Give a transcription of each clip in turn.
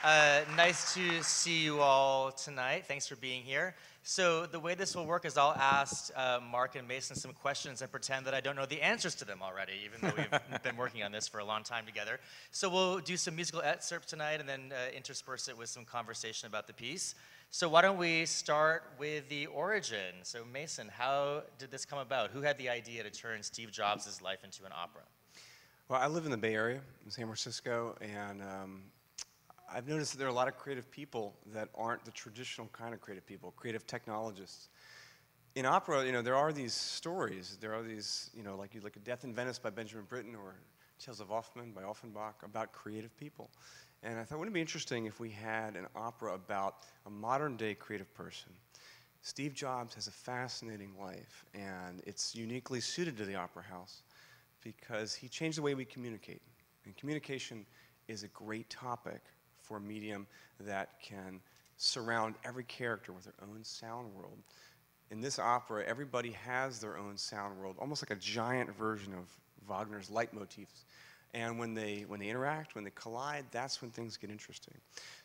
Nice to see you all tonight. Thanks for being here. So the way this will work is I'll ask Mark and Mason some questions and pretend that I don't know the answers to them already, even though we've been working on this for a long time together. So we'll do some musical excerpts tonight and then intersperse it with some conversation about the piece. So why don't we start with the origin? So Mason, how did this come about? Who had the idea to turn Steve Jobs' life into an opera? Well, I live in the Bay Area, in San Francisco, and I've noticed that there are a lot of creative people that aren't the traditional kind of creative people, creative technologists. In opera, there are these stories. There are these, like you look at Death in Venice by Benjamin Britten or Tales of Hoffmann by Offenbach about creative people. And I thought, wouldn't it be interesting if we had an opera about a modern-day creative person? Steve Jobs has a fascinating life, and it's uniquely suited to the opera house because he changed the way we communicate. And communication is a great topic for a medium that can surround every character with their own sound world. In this opera, everybody has their own sound world, almost like a giant version of Wagner's leitmotifs. And when they interact, when they collide, that's when things get interesting.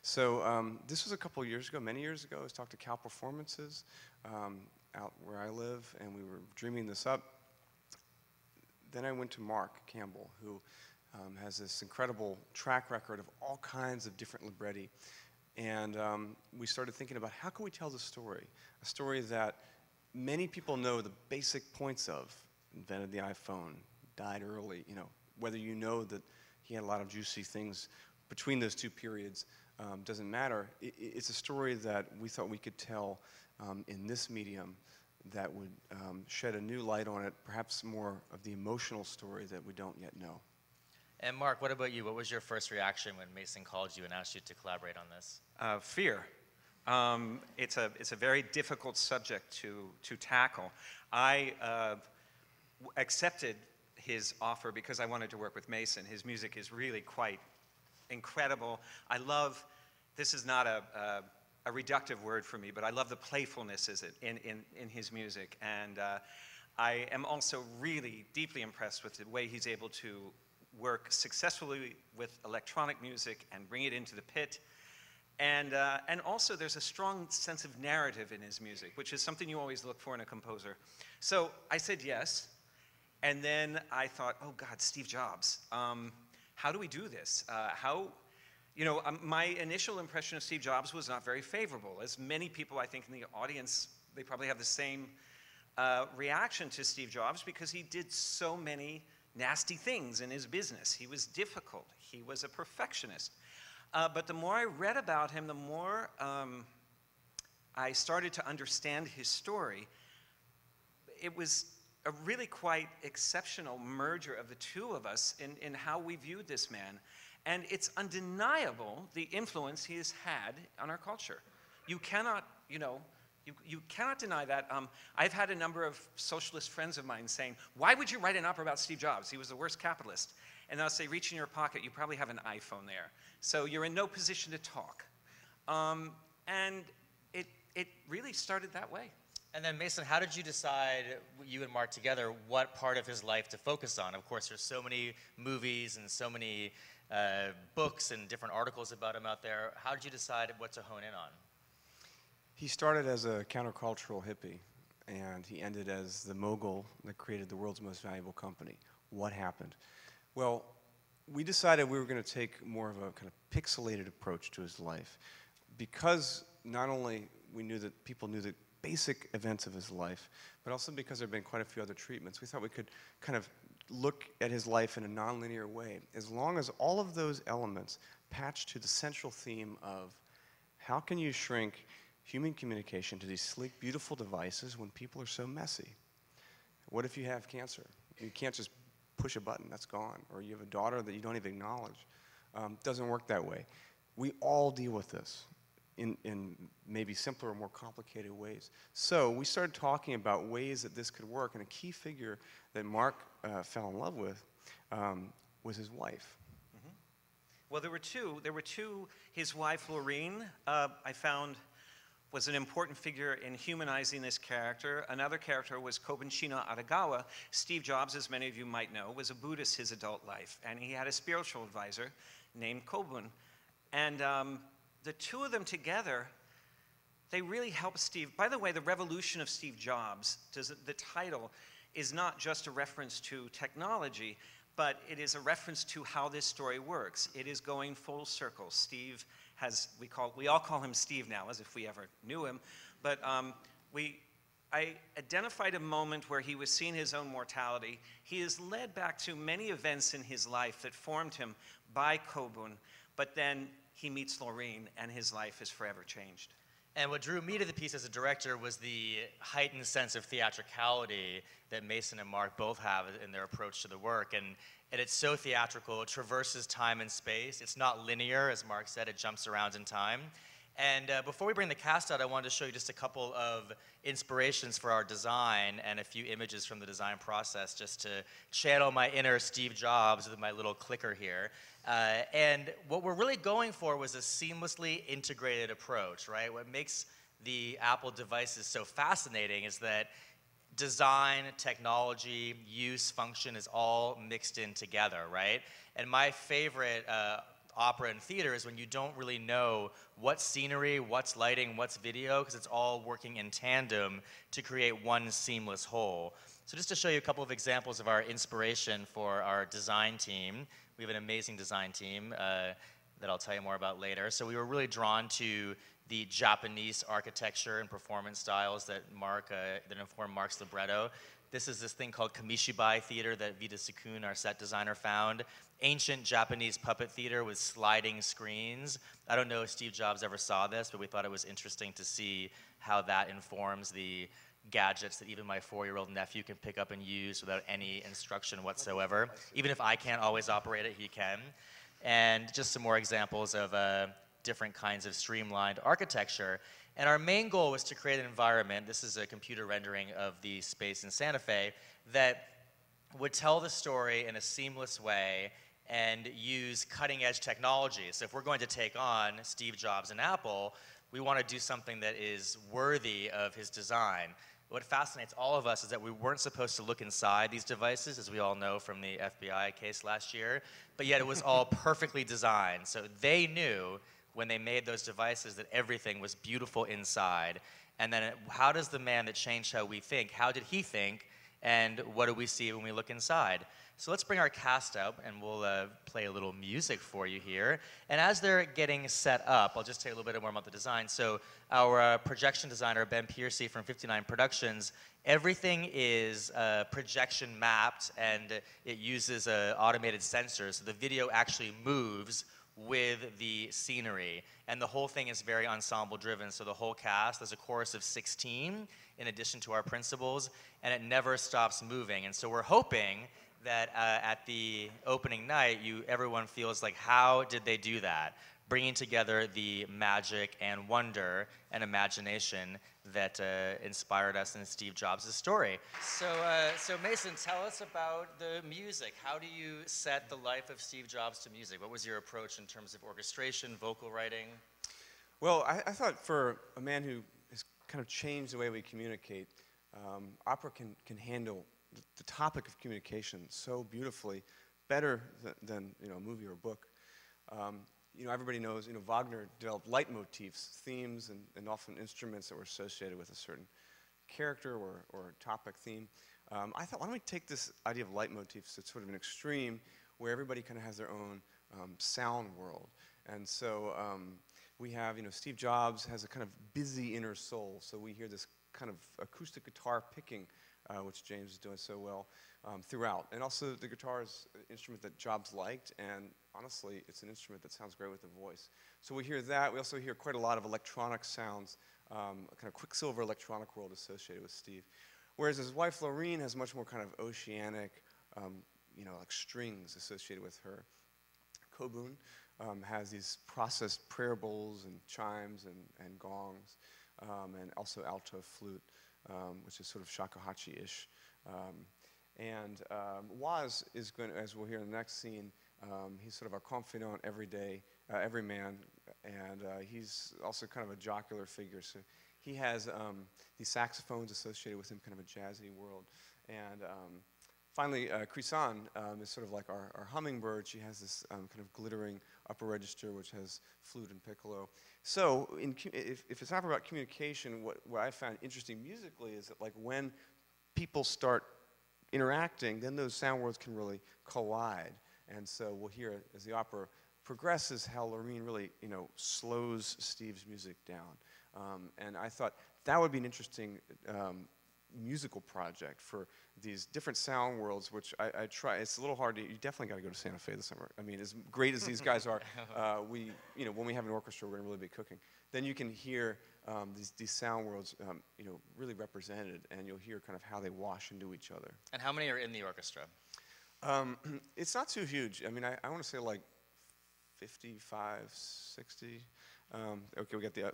So this was a couple of years ago, many years ago. I was talking to Cal Performances out where I live, and we were dreaming this up. Then I went to Mark Campbell, who has this incredible track record of all kinds of different libretti. And we started thinking about how can we tell the story? A story that many people know the basic points of. Invented the iPhone, died early, whether you know that he had a lot of juicy things between those two periods doesn't matter. It's a story that we thought we could tell in this medium that would shed a new light on it, perhaps more of the emotional story that we don't yet know. And Mark, what about you? What was your first reaction when Mason called you and asked you to collaborate on this? Fear. It's a very difficult subject to tackle. I accepted his offer because I wanted to work with Mason. His music is really quite incredible. I love, this is not a reductive word for me, but I love the playfulness in his music. And I am also really deeply impressed with the way he's able to work successfully with electronic music and bring it into the pit. And also there's a strong sense of narrative in his music, which is something you always look for in a composer. So I said yes. And then I thought, oh God, Steve Jobs. How do we do this? My initial impression of Steve Jobs was not very favorable. As many people, I think, in the audience, they probably have the same reaction to Steve Jobs because he did so many nasty things in his business. He was difficult. He was a perfectionist. But the more I read about him, the more I started to understand his story. It was a really quite exceptional merger of the two of us in how we viewed this man. And it's undeniable the influence he has had on our culture. You cannot, you cannot deny that. I've had a number of socialist friends of mine saying, why would you write an opera about Steve Jobs? He was the worst capitalist. And I'll say, reach in your pocket, you probably have an iPhone there. So you're in no position to talk. And it really started that way. And then Mason, how did you decide, you and Mark together, what part of his life to focus on? Of course, there's so many movies and so many books and different articles about him out there. How did you decide what to hone in on? He started as a countercultural hippie, and he ended as the mogul that created the world's most valuable company. What happened? Well, we decided we were going to take more of a kind of pixelated approach to his life because not only we knew that people knew the basic events of his life, but also because there have been quite a few other treatments. We thought we could kind of look at his life in a nonlinear way, as long as all of those elements patch to the central theme of how can you shrink human communication to these sleek, beautiful devices when people are so messy? What if you have cancer? You can't just push a button, that's gone. Or you have a daughter that you don't even acknowledge. Doesn't work that way. We all deal with this in maybe simpler or more complicated ways. So we started talking about ways that this could work, and a key figure that Mark fell in love with was his wife. Mm-hmm. Well, there were two. His wife, Laureen, I found was an important figure in humanizing this character. Another character was Kobushino Aragawa. Steve Jobs, as many of you might know, was a Buddhist his adult life, and he had a spiritual advisor named Kobun. And the two of them together, they really help Steve. By the way, the revolution of Steve Jobs, the title, is not just a reference to technology, but it is a reference to how this story works. It is going full circle. Steve has, we all call him Steve now, as if we ever knew him, but I identified a moment where he was seeing his own mortality. He is led back to many events in his life that formed him by Kobun, but then he meets Loreen and his life is forever changed. And what drew me to the piece as a director was the heightened sense of theatricality that Mason and Mark both have in their approach to the work. And it's so theatrical, it traverses time and space. It's not linear, as Mark said, it jumps around in time. And before we bring the cast out, I wanted to show you just a couple of inspirations for our design and a few images from the design process just to channel my inner Steve Jobs with my little clicker here. And what we're really going for was a seamlessly integrated approach, right? What makes the Apple devices so fascinating is that design, technology, use, function is all mixed in together, right? And my favorite opera and theater is when you don't really know what's scenery, what's lighting, what's video, because it's all working in tandem to create one seamless whole. So just to show you a couple of examples of our inspiration for our design team, we have an amazing design team that I'll tell you more about later. So we were really drawn to the Japanese architecture and performance styles that informed Mark's libretto. This is this thing called Kamishibai theater that Vida Sakun, our set designer, found. Ancient Japanese puppet theater with sliding screens. I don't know if Steve Jobs ever saw this, but we thought it was interesting to see how that informs the gadgets that even my 4-year-old nephew can pick up and use without any instruction whatsoever. Even if I can't always operate it, he can. And just some more examples of different kinds of streamlined architecture. And our main goal was to create an environment, this is a computer rendering of the space in Santa Fe, that would tell the story in a seamless way and use cutting-edge technology. So if we're going to take on Steve Jobs and Apple, we want to do something that is worthy of his design. What fascinates all of us is that we weren't supposed to look inside these devices, as we all know from the FBI case last year, but yet it was all perfectly designed. So they knew when they made those devices that everything was beautiful inside. And then how does the man that changed how we think, how did he think, and what do we see when we look inside? So let's bring our cast up and we'll play a little music for you here. And as they're getting set up, I'll just tell you a little bit more about the design. So our projection designer, Ben Piercy from 59 Productions, everything is projection mapped and it uses automated sensors. So the video actually moves with the scenery. And the whole thing is very ensemble driven. So the whole cast, there's a chorus of 16 in addition to our principals, and it never stops moving. And so we're hoping that at the opening night, everyone feels like, how did they do that? Bringing together the magic and wonder and imagination that inspired us in Steve Jobs' story. So Mason, tell us about the music. How do you set the life of Steve Jobs to music? What was your approach in terms of orchestration, vocal writing? Well, I thought for a man who has kind of changed the way we communicate, opera can handle the topic of communication so beautifully, better than a movie or a book. Everybody knows, Wagner developed leitmotifs, themes, and often instruments that were associated with a certain character or topic theme. I thought, why don't we take this idea of leitmotifs to sort of an extreme where everybody kind of has their own sound world. And so we have, Steve Jobs has a kind of busy inner soul, so we hear this kind of acoustic guitar picking, which James is doing so well throughout. And also the guitar is an instrument that Jobs liked, and honestly, it's an instrument that sounds great with the voice. So we hear that. We also hear quite a lot of electronic sounds, a kind of Quicksilver electronic world associated with Steve. Whereas his wife, Loreen, has much more kind of oceanic, like strings associated with her. Kobun has these processed prayer bowls and chimes and gongs, and also alto flute, which is sort of shakuhachi-ish. And Waz is going to, as we'll hear in the next scene, he's sort of our confidant every day, every man, and he's also kind of a jocular figure. So he has these saxophones associated with him, kind of a jazzy world. And finally, Krisan is sort of like our hummingbird. She has this kind of glittering upper register, which has flute and piccolo. So if it's opera about communication, what I found interesting musically is that like when people start interacting, then those sound worlds can really collide. And so we'll hear as the opera progresses how Loreen really, slows Steve's music down. And I thought that would be an interesting musical project for these different sound worlds, which I try. It's a little hard to. You definitely got to go to Santa Fe this summer. I mean, as great as these guys are, when we have an orchestra, we're going to really be cooking. Then you can hear these sound worlds, really represented, and you'll hear kind of how they wash into each other. And how many are in the orchestra? It's not too huge. I mean, I want to say like 55, 60. Okay, we got the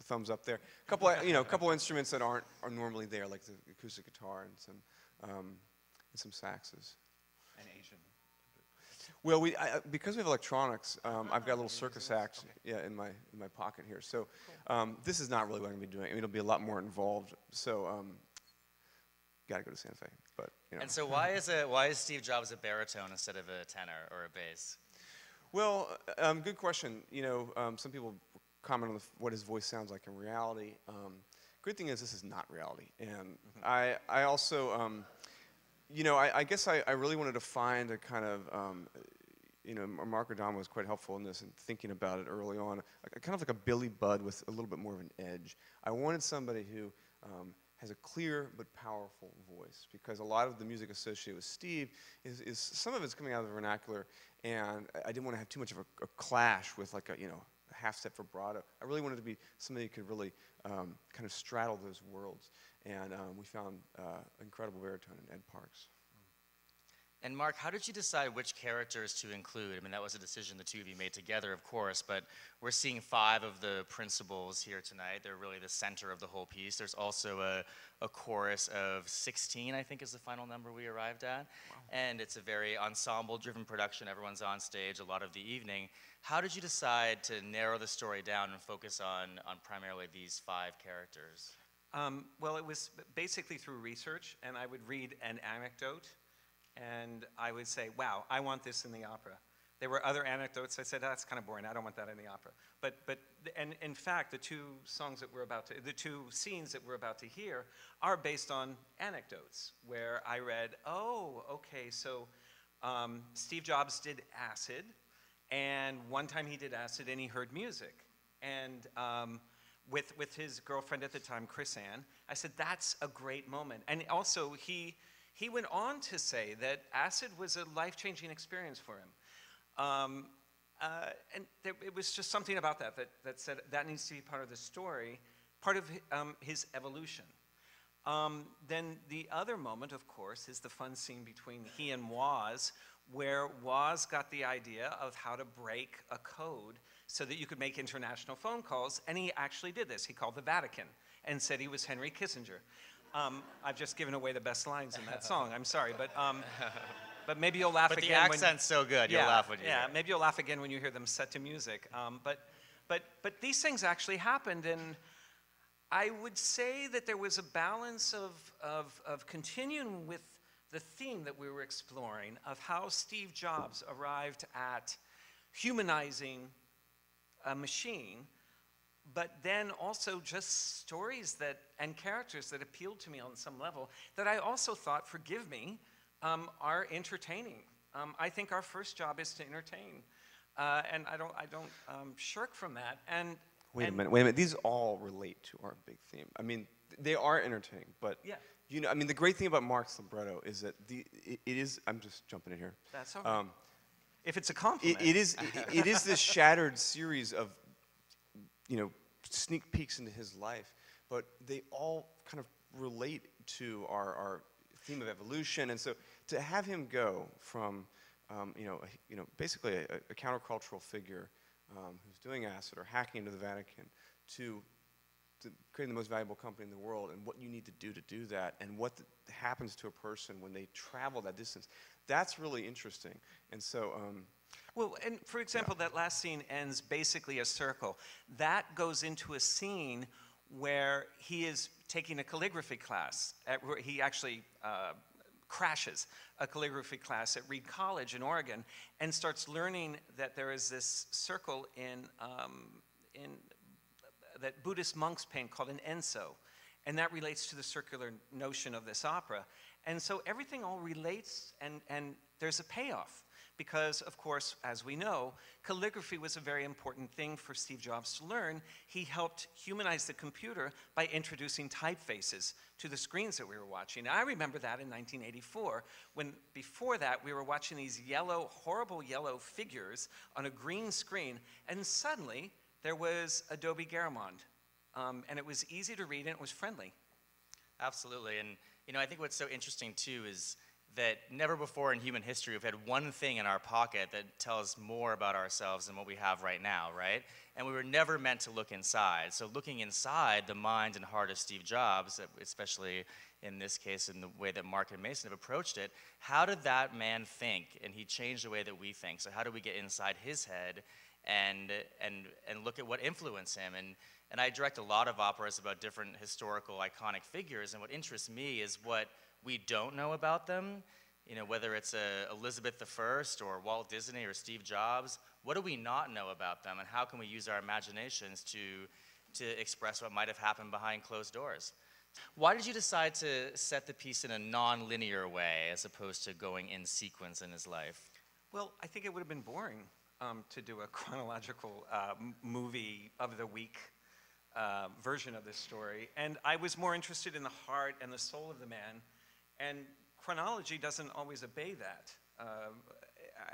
thumbs up there. Couple instruments that are normally there, like the acoustic guitar and some saxes. And Asian. Well, because we have electronics, I've got a little circus act, in my pocket here. So this is not really what I'm going to be doing. I mean, it'll be a lot more involved. So got to go to Santa Fe, but And so why is Steve Jobs a baritone instead of a tenor or a bass? Well, good question. Some people comment on what his voice sounds like in reality. Good thing is this is not reality, and I also, I guess I really wanted to find a kind of, Mark O'Donnell was quite helpful in this and thinking about it early on, kind of like a Billy Budd with a little bit more of an edge. I wanted somebody who has a clear but powerful voice, because a lot of the music associated with Steve is some of it's coming out of the vernacular, and I didn't want to have too much of a clash with like a half-step vibrato. I really wanted to be somebody who could really kind of straddle those worlds, and we found incredible baritone in Ed Parks. And Mark, how did you decide which characters to include? I mean, that was a decision the two of you made together, of course, but we're seeing 5 of the principals here tonight. They're really the center of the whole piece. There's also a chorus of 16, I think is the final number we arrived at. Wow. And it's a very ensemble-driven production. Everyone's on stage a lot of the evening. How did you decide to narrow the story down and focus on primarily these 5 characters? Well, it was basically through research, and I would read an anecdote, and I would say, wow, I want this in the opera. There were other anecdotes. I said, that's kind of boring. I don't want that in the opera. And in fact, the 2 scenes that we're about to hear are based on anecdotes where I read, oh, okay, so Steve Jobs did acid, and one time he did acid and he heard music. And with his girlfriend at the time, Chris Ann, I said, that's a great moment. And also, he went on to say that acid was a life-changing experience for him. And it was just something about that said that needs to be part of the story, part of his evolution. Then the other moment, of course, is the fun scene between he and Woz, where Woz got the idea of how to break a code so that you could make international phone calls, and he actually did this. He called the Vatican and said he was Henry Kissinger. I've just given away the best lines in that song. I'm sorry, but maybe you'll laugh again. But the accent's so good, you'll laugh when you hear it. Maybe you'll laugh again when you hear them set to music. But these things actually happened, and I would say that there was a balance of continuing with the theme that we were exploring of how Steve Jobs arrived at humanizing a machine, but then also just stories and characters that appealed to me on some level that I also thought, forgive me, are entertaining. I think our first job is to entertain, and I don't shirk from that. And wait a minute. These all relate to our big theme. I mean, they are entertaining, but yeah. I mean, the great thing about Mark's libretto is that it is. I'm just jumping in here. That's all right. If it's a compliment. It is this shattered series of, sneak peeks into his life, but they all kind of relate to our theme of evolution. And so to have him go from, basically a countercultural figure who's doing acid or hacking into the Vatican to creating the most valuable company in the world, and what you need to do that, and what happens to a person when they travel that distance, that's really interesting. And so well, and for example, that last scene ends basically a circle. That goes into a scene where he is taking a calligraphy class. He actually crashes a calligraphy class at Reed College in Oregon and starts learning that there is this circle that Buddhist monks paint called an enso, and that relates to the circular notion of this opera. And so everything all relates, and there's a payoff. Because, of course, as we know, calligraphy was a very important thing for Steve Jobs to learn. He helped humanize the computer by introducing typefaces to the screens that we were watching. I remember that in 1984, when before that we were watching these yellow, horrible yellow figures on a green screen, and suddenly there was Adobe Garamond. And it was easy to read and it was friendly. Absolutely, and I think what's so interesting too is that never before in human history we've had one thing in our pocket that tells more about ourselves than what we have right now, right? And we were never meant to look inside. So looking inside the mind and heart of Steve Jobs, especially in this case in the way that Mark and Mason have approached it, how did that man think? And he changed the way that we think. So how do we get inside his head and look at what influenced him? And I direct a lot of operas about different historical iconic figures, and what interests me is what we don't know about them, whether it's Elizabeth I or Walt Disney or Steve Jobs. What do we not know about them, and how can we use our imaginations to express what might have happened behind closed doors? Why did you decide to set the piece in a non-linear way as opposed to going in sequence in his life? Well, I think it would have been boring to do a chronological movie of the week version of this story, and I was more interested in the heart and the soul of the man. And chronology doesn't always obey that.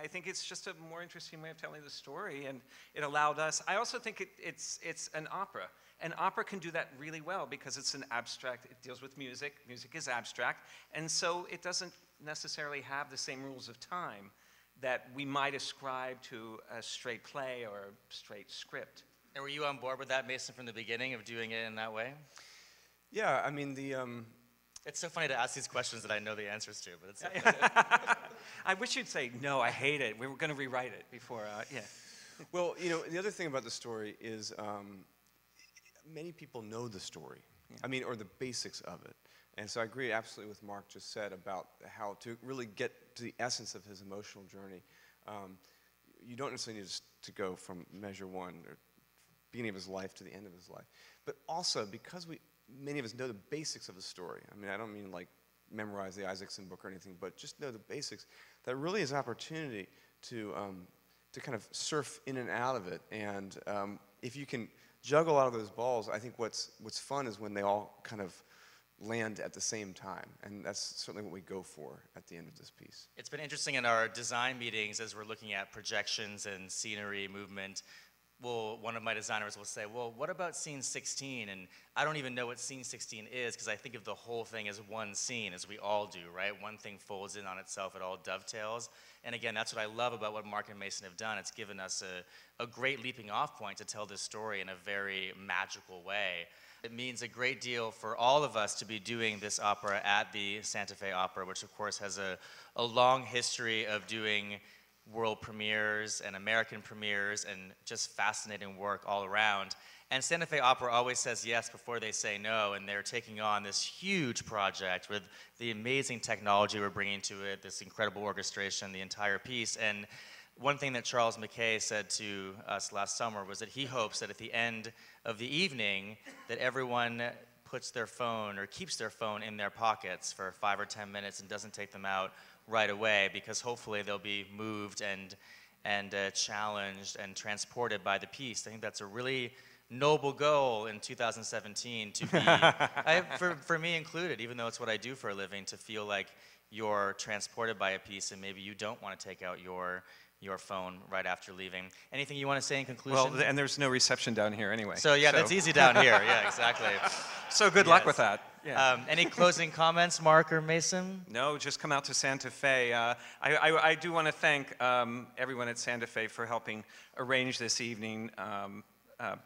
I think it's just a more interesting way of telling the story, and it allowed us. I also think it's an opera. An opera can do that really well because it's an abstract, it deals with music. Music is abstract, and so it doesn't necessarily have the same rules of time that we might ascribe to a straight play or a straight script. And were you on board with that, Mason, from the beginning of doing it in that way? Yeah, I mean, It's so funny to ask these questions that I know the answers to, but it's so I wish you'd say, no, I hate it. We were going to rewrite it before, yeah. Well, the other thing about the story is many people know the story. Yeah. I mean, or the basics of it. And so I agree absolutely with Mark just said about how to really get to the essence of his emotional journey. You don't necessarily need to go from measure one, or beginning of his life to the end of his life. But also, because many of us know the basics of the story. I mean, I don't mean like memorize the Isaacson book or anything, but just know the basics. That really is an opportunity to kind of surf in and out of it. And if you can juggle out of those balls, I think what's fun is when they all kind of land at the same time. And that's certainly what we go for at the end of this piece. It's been interesting in our design meetings as we're looking at projections and scenery, movement. One of my designers will say, well, what about scene 16? And I don't even know what scene 16 is because I think of the whole thing as one scene, as we all do, right? One thing folds in on itself, it all dovetails. And again, that's what I love about what Mark and Mason have done. It's given us a great leaping off point to tell this story in a very magical way. It means a great deal for all of us to be doing this opera at the Santa Fe Opera, which of course has a long history of doing world premieres and American premieres and just fascinating work all around. And Santa Fe Opera always says yes before they say no, and they're taking on this huge project with the amazing technology we're bringing to it, this incredible orchestration, the entire piece. And one thing that Charles McKay said to us last summer was that he hopes that at the end of the evening that everyone puts their phone or keeps their phone in their pockets for 5 or 10 minutes and doesn't take them out right away, because hopefully they'll be moved and challenged and transported by the piece. I think that's a really noble goal in 2017 to be, for me included, even though it's what I do for a living, to feel like you're transported by a piece and maybe you don't want to take out your phone right after leaving. Anything you want to say in conclusion? Well, and there's no reception down here anyway. So yeah, that's easy down here. Yeah, exactly. So good luck with that. Yeah. Any closing comments, Mark or Mason? No, just come out to Santa Fe. I do want to thank everyone at Santa Fe for helping arrange this evening.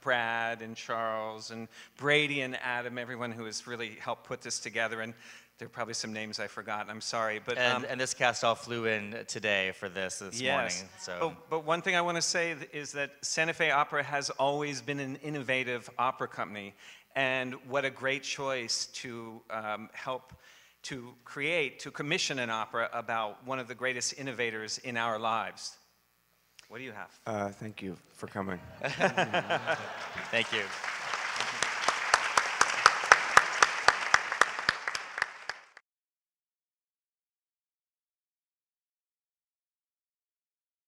Brad and Charles and Brady and Adam, everyone who has really helped put this together. And there are probably some names I forgot, I'm sorry. But, and this cast all flew in today for this morning. So. But one thing I want to say is that Santa Fe Opera has always been an innovative opera company. And what a great choice to help to create, to commission an opera about one of the greatest innovators in our lives. What do you have? Thank you for coming. Thank you.